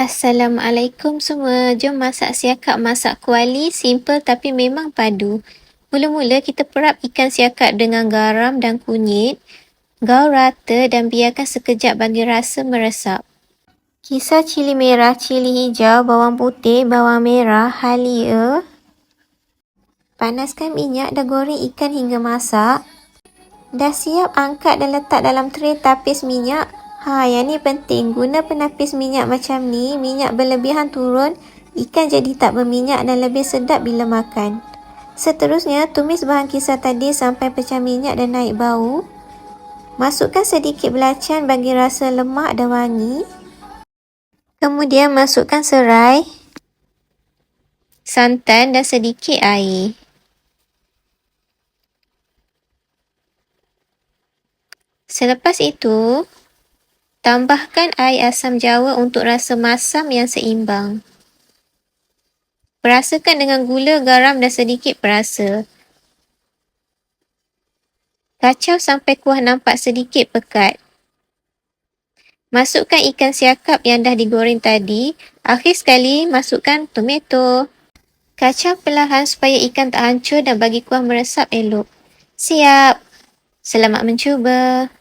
Assalamualaikum semua. Jom masak siakap masak kuali, simple tapi memang padu. Mula-mula kita perap ikan siakap dengan garam dan kunyit. Gaul rata dan biarkan sekejap bagi rasa meresap. Kisar cili merah, cili hijau, bawang putih, bawang merah, halia. Panaskan minyak dan goreng ikan hingga masak. Dah siap, angkat dan letak dalam tray tapis minyak. Yang ni penting. Guna penapis minyak macam ni. Minyak berlebihan turun, ikan jadi tak berminyak dan lebih sedap bila makan. Seterusnya, tumis bahan kisar tadi sampai pecah minyak dan naik bau. Masukkan sedikit belacan bagi rasa lemak dan wangi. Kemudian masukkan serai, santan dan sedikit air. Selepas itu, tambahkan air asam jawa untuk rasa masam yang seimbang. Perasakan dengan gula, garam dan sedikit perasa. Kacau sampai kuah nampak sedikit pekat. Masukkan ikan siakap yang dah digoreng tadi. Akhir sekali, masukkan tomato. Kacau perlahan supaya ikan tak hancur dan bagi kuah meresap elok. Siap! Selamat mencuba!